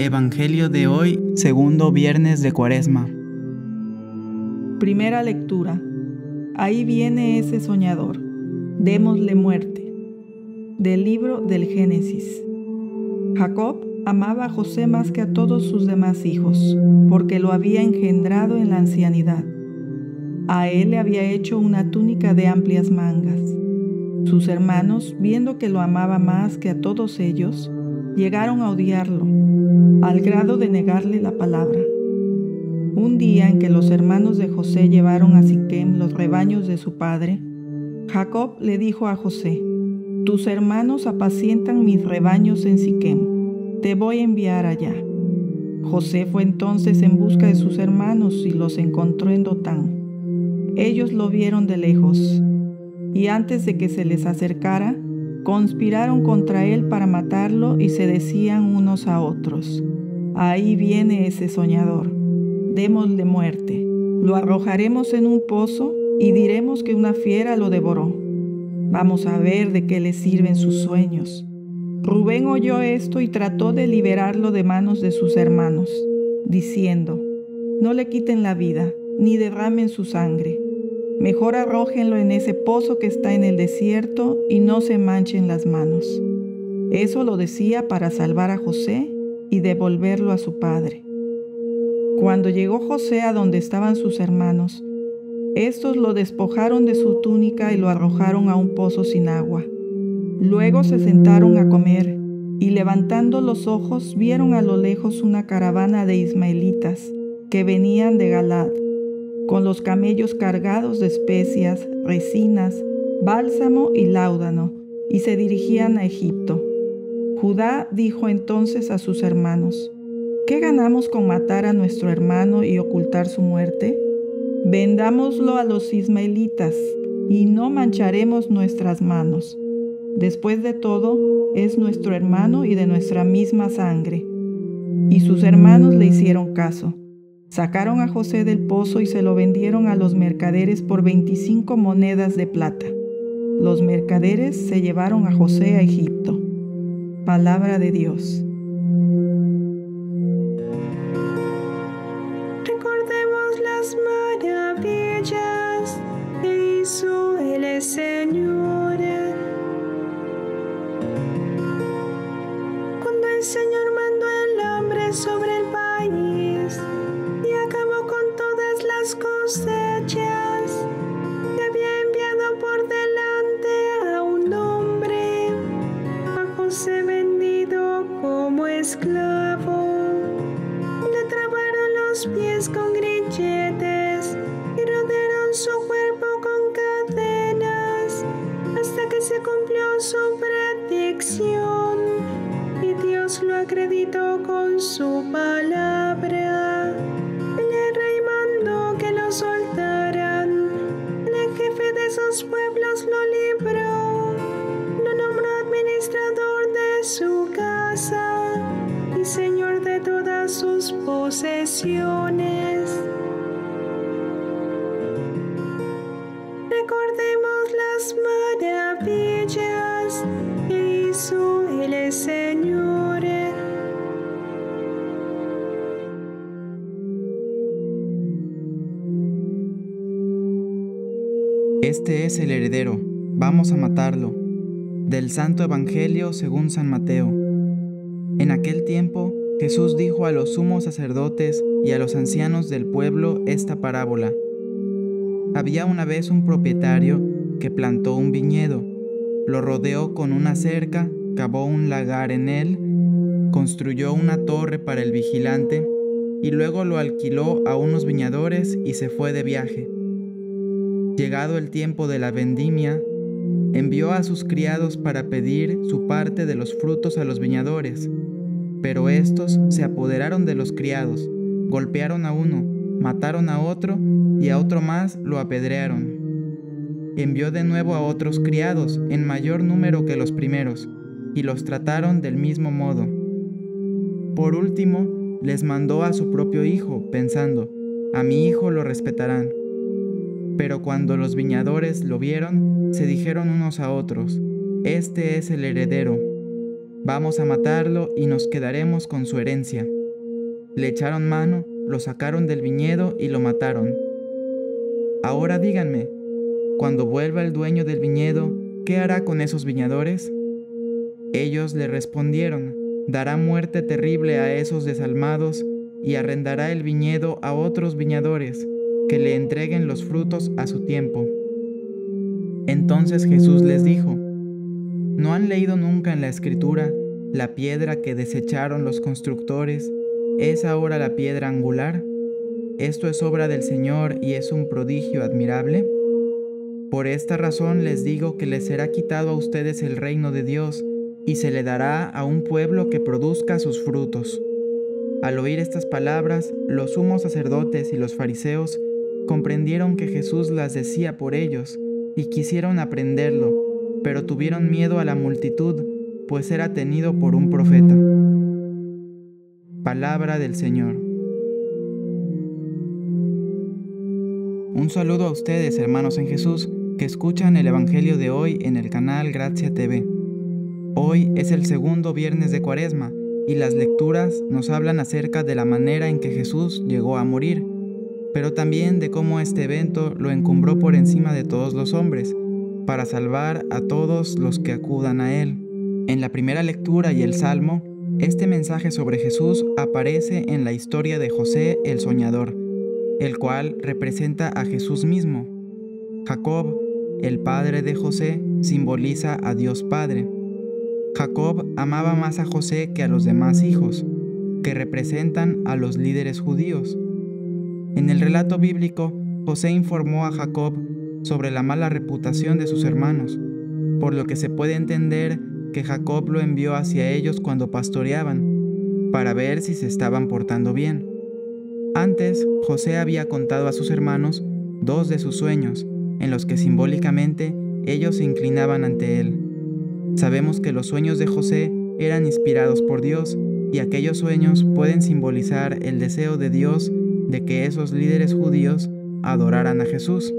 Evangelio de hoy, segundo viernes de Cuaresma. Primera lectura. Ahí viene ese soñador. Démosle muerte. Del libro del Génesis. Jacob amaba a José más que a todos sus demás hijos, porque lo había engendrado en la ancianidad. A él le había hecho una túnica de amplias mangas. Sus hermanos, viendo que lo amaba más que a todos ellos, llegaron a odiarlo, al grado de negarle la palabra. Un día en que los hermanos de José llevaron a Siquem los rebaños de su padre, Jacob le dijo a José: «Tus hermanos apacientan mis rebaños en Siquem, te voy a enviar allá». José fue entonces en busca de sus hermanos y los encontró en Dotán. Ellos lo vieron de lejos, y antes de que se les acercara, conspiraron contra él para matarlo y se decían unos a otros: «Ahí viene ese soñador, démosle muerte. Lo arrojaremos en un pozo y diremos que una fiera lo devoró. Vamos a ver de qué le sirven sus sueños». Rubén oyó esto y trató de liberarlo de manos de sus hermanos, diciendo: «No le quiten la vida, ni derramen su sangre. Mejor arrójenlo en ese pozo que está en el desierto y no se manchen las manos». Eso lo decía para salvar a José y devolverlo a su padre. Cuando llegó José a donde estaban sus hermanos, estos lo despojaron de su túnica y lo arrojaron a un pozo sin agua. Luego se sentaron a comer y, levantando los ojos, vieron a lo lejos una caravana de ismaelitas que venían de Galaad, con los camellos cargados de especias, resinas, bálsamo y láudano, y se dirigían a Egipto. Judá dijo entonces a sus hermanos: «¿Qué ganamos con matar a nuestro hermano y ocultar su muerte? Vendámoslo a los ismaelitas y no mancharemos nuestras manos. Después de todo, es nuestro hermano y de nuestra misma sangre». Y sus hermanos le hicieron caso. Sacaron a José del pozo y se lo vendieron a los mercaderes por 25 monedas de plata. Los mercaderes se llevaron a José a Egipto. Palabra de Dios. Recordemos las maravillas que hizo el Señor. Cuando el Señor mandó el hambre sobre el país y acabó con todas las cosechas, le había enviado por delante a un hombre, a José, vendido como esclavo. Le trabaron los pies con grilletes y rodearon su cuerpo con cadenas hasta que se cumplió su predicción y Dios lo acreditó con su palabra. El rey mandó que lo soltaran. El jefe de esos pueblos lo libró, lo nombró administrador de su casa y señor de todas sus posesiones. Recordemos las maravillas que hizo el Señor. Este es el heredero, vamos a matarlo. Del Santo Evangelio según San Mateo. En aquel tiempo, Jesús dijo a los sumos sacerdotes y a los ancianos del pueblo esta parábola. Había una vez un propietario que plantó un viñedo, lo rodeó con una cerca, cavó un lagar en él, construyó una torre para el vigilante y luego lo alquiló a unos viñadores y se fue de viaje. Llegado el tiempo de la vendimia, envió a sus criados para pedir su parte de los frutos a los viñadores, pero estos se apoderaron de los criados, golpearon a uno, mataron a otro y a otro más lo apedrearon. Envió de nuevo a otros criados en mayor número que los primeros, y los trataron del mismo modo. Por último, les mandó a su propio hijo, pensando: «A mi hijo lo respetarán». Pero cuando los viñadores lo vieron, se dijeron unos a otros: «Este es el heredero. Vamos a matarlo y nos quedaremos con su herencia». Le echaron mano, lo sacaron del viñedo y lo mataron. Ahora díganme, cuando vuelva el dueño del viñedo, ¿qué hará con esos viñadores? Ellos le respondieron, dará muerte terrible a esos desalmados y arrendará el viñedo a otros viñadores, que le entreguen los frutos a su tiempo. Entonces Jesús les dijo, ¿no han leído nunca en la Escritura, la piedra que desecharon los constructores es ahora la piedra angular? Esto es obra del Señor y es un prodigio admirable. Por esta razón les digo que les será quitado a ustedes el reino de Dios y se le dará a un pueblo que produzca sus frutos. Al oír estas palabras, los sumos sacerdotes y los fariseos comprendieron que Jesús las decía por ellos y quisieron aprenderlo, pero tuvieron miedo a la multitud, pues era tenido por un profeta. Palabra del Señor. Un saludo a ustedes, hermanos en Jesús, que escuchan el Evangelio de hoy en el canal Gracia TV. Hoy es el segundo viernes de Cuaresma y las lecturas nos hablan acerca de la manera en que Jesús llegó a morir, pero también de cómo este evento lo encumbró por encima de todos los hombres, para salvar a todos los que acudan a Él. En la primera lectura y el Salmo, este mensaje sobre Jesús aparece en la historia de José el soñador, el cual representa a Jesús mismo. Jacob, el padre de José, simboliza a Dios Padre. Jacob amaba más a José que a los demás hijos, que representan a los líderes judíos. En el relato bíblico, José informó a Jacob sobre la mala reputación de sus hermanos, por lo que se puede entender que Jacob lo envió hacia ellos cuando pastoreaban, para ver si se estaban portando bien. Antes, José había contado a sus hermanos 2 de sus sueños, en los que simbólicamente ellos se inclinaban ante él. Sabemos que los sueños de José eran inspirados por Dios, y aquellos sueños pueden simbolizar el deseo de Dios de que esos líderes judíos adoraran a Jesús.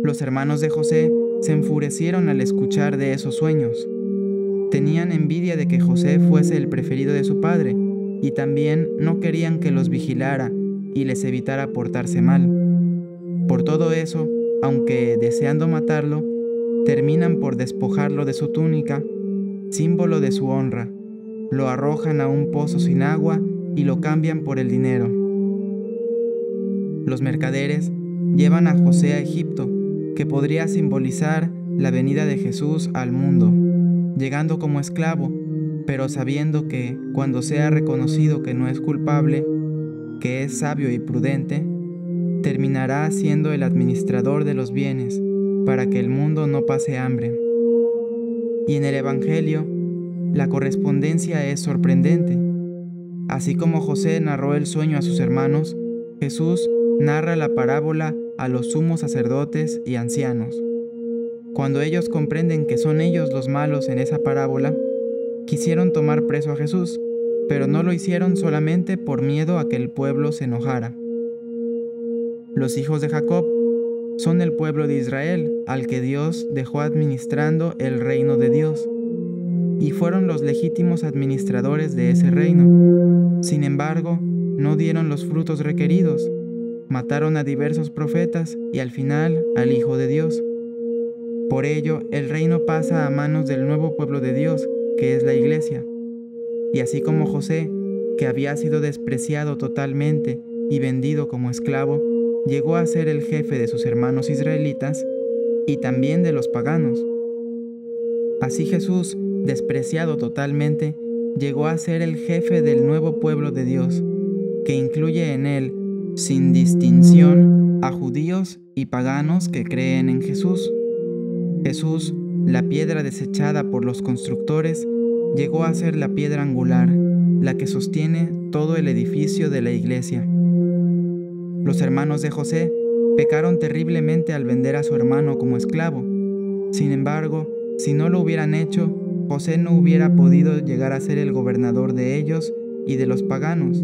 Los hermanos de José se enfurecieron al escuchar de esos sueños. Tenían envidia de que José fuese el preferido de su padre, y también no querían que los vigilara y les evitara portarse mal. Por todo eso, aunque deseando matarlo, terminan por despojarlo de su túnica, símbolo de su honra, lo arrojan a un pozo sin agua y lo cambian por el dinero. Los mercaderes llevan a José a Egipto, que podría simbolizar la venida de Jesús al mundo, llegando como esclavo, pero sabiendo que, cuando sea reconocido que no es culpable, que es sabio y prudente, terminará siendo el administrador de los bienes, para que el mundo no pase hambre. Y en el Evangelio, la correspondencia es sorprendente. Así como José narró el sueño a sus hermanos, Jesús narra la parábola a los sumos sacerdotes y ancianos. Cuando ellos comprenden que son ellos los malos en esa parábola, quisieron tomar preso a Jesús, pero no lo hicieron solamente por miedo a que el pueblo se enojara. Los hijos de Jacob son el pueblo de Israel, al que Dios dejó administrando el reino de Dios, y fueron los legítimos administradores de ese reino. Sin embargo, no dieron los frutos requeridos, mataron a diversos profetas y al final al Hijo de Dios. Por ello, el reino pasa a manos del nuevo pueblo de Dios, que es la Iglesia. Y así como José, que había sido despreciado totalmente y vendido como esclavo, llegó a ser el jefe de sus hermanos israelitas y también de los paganos. Así Jesús, despreciado totalmente, llegó a ser el jefe del nuevo pueblo de Dios, que incluye en él, sin distinción, a judíos y paganos que creen en Jesús. Jesús, la piedra desechada por los constructores, llegó a ser la piedra angular, la que sostiene todo el edificio de la iglesia. Los hermanos de José pecaron terriblemente al vender a su hermano como esclavo. Sin embargo, si no lo hubieran hecho, José no hubiera podido llegar a ser el gobernador de ellos y de los paganos.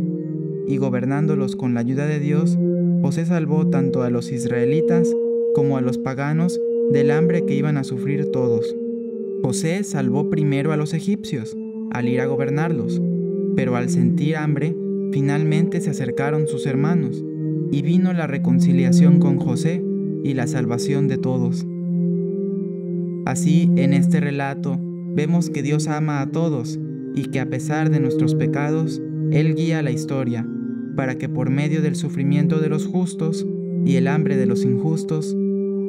Y gobernándolos con la ayuda de Dios, José salvó tanto a los israelitas como a los paganos del hambre que iban a sufrir todos. José salvó primero a los egipcios, al ir a gobernarlos, pero al sentir hambre, Finalmente se acercaron sus hermanos, y vino la reconciliación con José y la salvación de todos. Así, en este relato, vemos que Dios ama a todos y que a pesar de nuestros pecados, Él guía la historia, para que por medio del sufrimiento de los justos y el hambre de los injustos,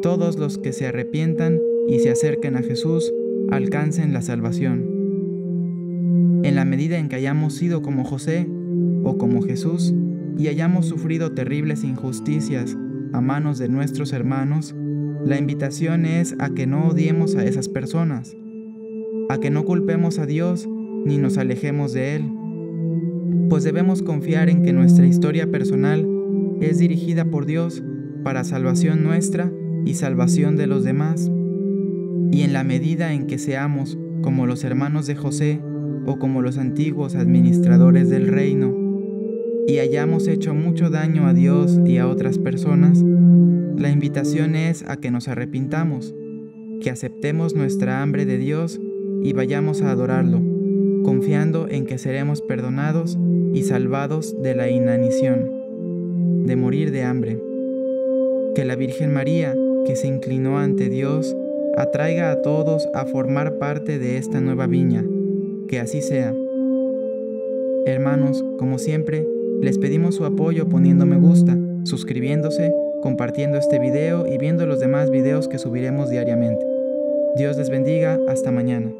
todos los que se arrepientan y se acerquen a Jesús alcancen la salvación. En la medida en que hayamos sido como José o como Jesús y hayamos sufrido terribles injusticias a manos de nuestros hermanos, la invitación es a que no odiemos a esas personas, a que no culpemos a Dios ni nos alejemos de Él, pues debemos confiar en que nuestra historia personal es dirigida por Dios para salvación nuestra y salvación de los demás. Y en la medida en que seamos como los hermanos de José o como los antiguos administradores del reino, y hayamos hecho mucho daño a Dios y a otras personas, la invitación es a que nos arrepintamos, que aceptemos nuestra hambre de Dios y vayamos a adorarlo, confiando en que seremos perdonados y salvados de la inanición, de morir de hambre. Que la Virgen María, que se inclinó ante Dios, atraiga a todos a formar parte de esta nueva viña. Que así sea. Hermanos, como siempre, les pedimos su apoyo poniendo me gusta, suscribiéndose, compartiendo este video y viendo los demás videos que subiremos diariamente. Dios les bendiga, hasta mañana.